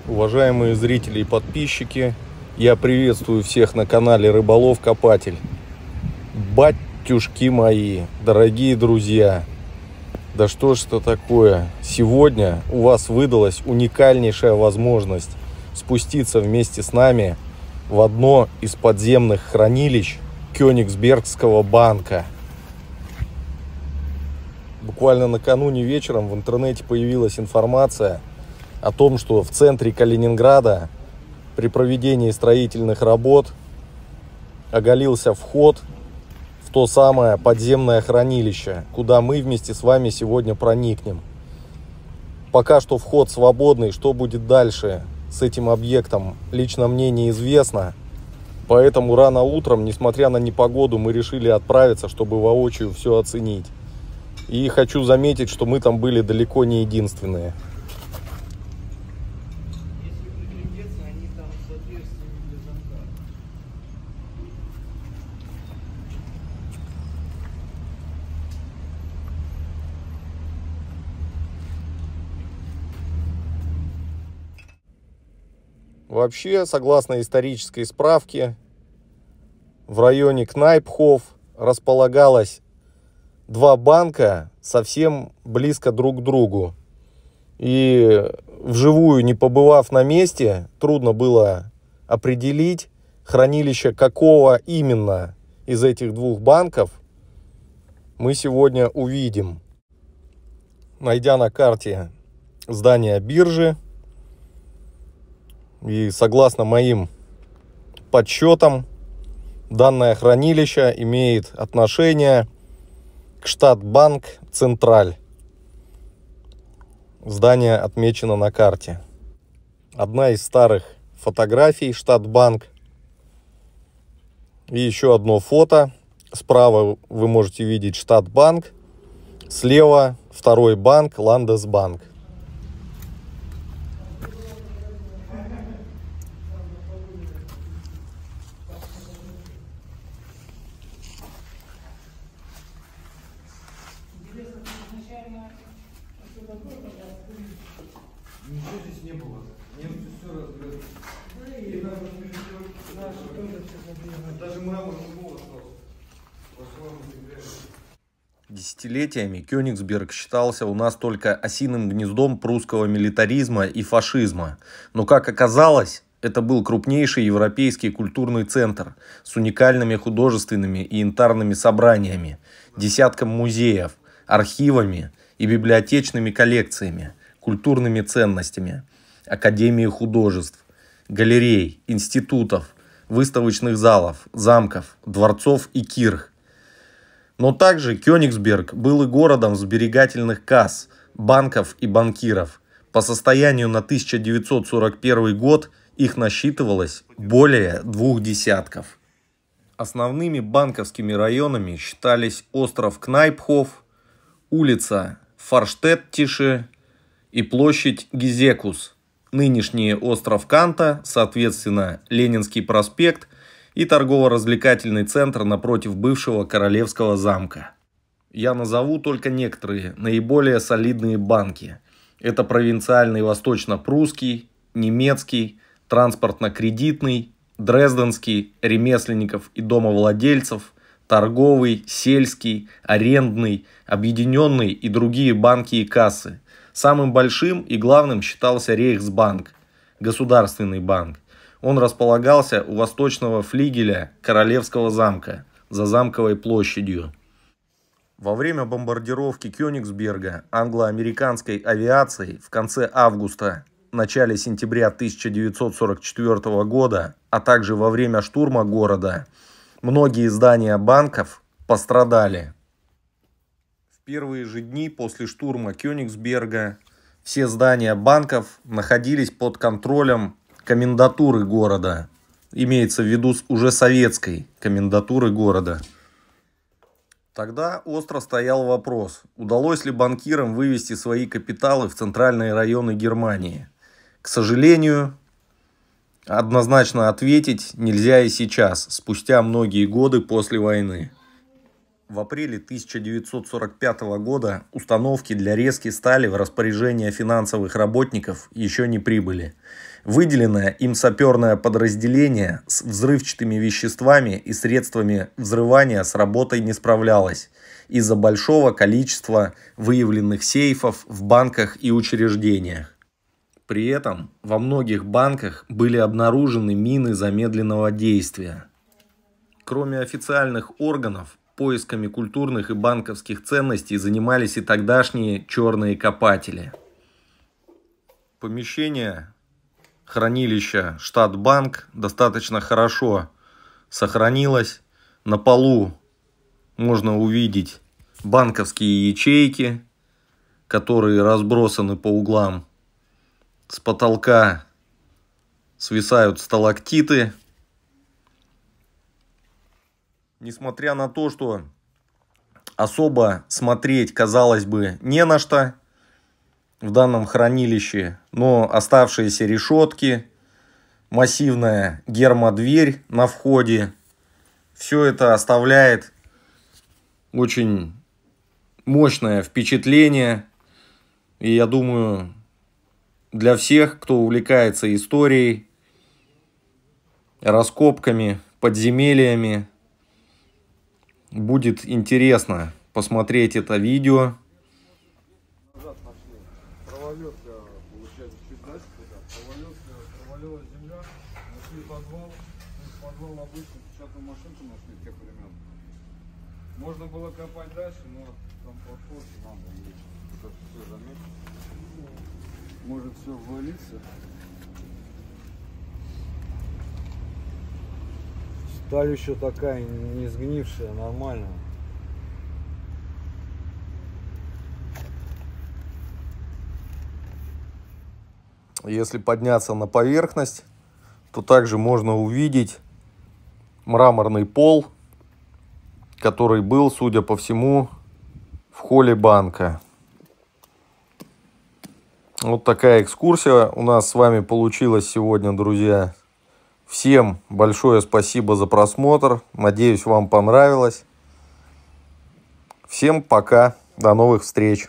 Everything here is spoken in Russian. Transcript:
Уважаемые зрители и подписчики, я приветствую всех на канале Рыболов Копатель. Батюшки мои, дорогие друзья, да что ж это такое? Сегодня у вас выдалась уникальнейшая возможность спуститься вместе с нами в одно из подземных хранилищ Кёнигсбергского банка. Буквально накануне вечером в интернете появилась информация о том, что в центре Калининграда при проведении строительных работ оголился вход в то самое подземное хранилище, куда мы вместе с вами сегодня проникнем. Пока что вход свободный, что будет дальше с этим объектом, лично мне неизвестно. Поэтому рано утром, несмотря на непогоду, мы решили отправиться, чтобы воочию все оценить. И хочу заметить, что мы там были далеко не единственные. Вообще, согласно исторической справке, в районе Кнайпхоф располагалось два банка совсем близко друг к другу. И вживую, не побывав на месте, трудно было определить хранилище какого именно из этих двух банков мы сегодня увидим. Найдя на карте здание биржи, и согласно моим подсчетам, данное хранилище имеет отношение к Штатбанк Централь. Здание отмечено на карте. Одна из старых фотографий Штатбанк. И еще одно фото. Справа вы можете видеть Штатбанк. Слева второй банк Ландесбанк. Ничего здесь не было. Немцы все разгрызли. И даже мраморный пол остался. Десятилетиями Кёнигсберг считался у нас только осиным гнездом прусского милитаризма и фашизма. Но, как оказалось, это был крупнейший европейский культурный центр с уникальными художественными и янтарными собраниями, десятком музеев, архивами и библиотечными коллекциями, культурными ценностями, академией художеств, галерей, институтов, выставочных залов, замков, дворцов и кирх. Но также Кёнигсберг был и городом сберегательных касс, банков и банкиров. По состоянию на 1941 год их насчитывалось более 2 десятков. Основными банковскими районами считались остров Кнайпхоф, улица Форштеттише и площадь Гизекус, нынешний остров Канта, соответственно, Ленинский проспект и торгово-развлекательный центр напротив бывшего Королевского замка. Я назову только некоторые наиболее солидные банки. Это провинциальный восточно-прусский, немецкий, транспортно-кредитный, дрезденский, ремесленников и домовладельцев, торговый, сельский, арендный, объединенный и другие банки и кассы. Самым большим и главным считался Рейхсбанк, государственный банк. Он располагался у восточного флигеля Королевского замка, за Замковой площадью. Во время бомбардировки Кёнигсберга англо-американской авиацией в конце августа, начале сентября 1944 года, а также во время штурма города, многие здания банков пострадали. В первые же дни после штурма Кёнигсберга все здания банков находились под контролем комендатуры города. Имеется в виду уже советской комендатуры города. Тогда остро стоял вопрос, удалось ли банкирам вывести свои капиталы в центральные районы Германии. К сожалению, однозначно ответить нельзя и сейчас, спустя многие годы после войны. В апреле 1945 года установки для резки стали в распоряжение финансовых работников еще не прибыли. Выделенное им саперное подразделение с взрывчатыми веществами и средствами взрывания с работой не справлялось из-за большого количества выявленных сейфов в банках и учреждениях. При этом во многих банках были обнаружены мины замедленного действия. Кроме официальных органов, поисками культурных и банковских ценностей занимались и тогдашние черные копатели. Помещение хранилища Штатбанк достаточно хорошо сохранилось. На полу можно увидеть банковские ячейки, которые разбросаны по углам. С потолка свисают сталактиты. Несмотря на то, что особо смотреть, казалось бы, не на что в данном хранилище, но оставшиеся решетки, массивная гермодверь на входе, все это оставляет очень мощное впечатление. И я думаю, для всех, кто увлекается историей, раскопками, подземельями, будет интересно посмотреть это видео. Назад нашли. Провалился, получается, чуть дальше туда. Провалилась земля, нашли подвал. В подвал обычно печатную машинку нашли тех времен. Можно было копать дальше, но там подходы надо. Вот это все заметить. Может все ввалиться. Сталь еще такая не сгнившая, нормально. Если подняться на поверхность, то также можно увидеть мраморный пол, который был, судя по всему, в холле банка. Вот такая экскурсия у нас с вами получилась сегодня, друзья. Всем большое спасибо за просмотр. Надеюсь, вам понравилось. Всем пока. До новых встреч.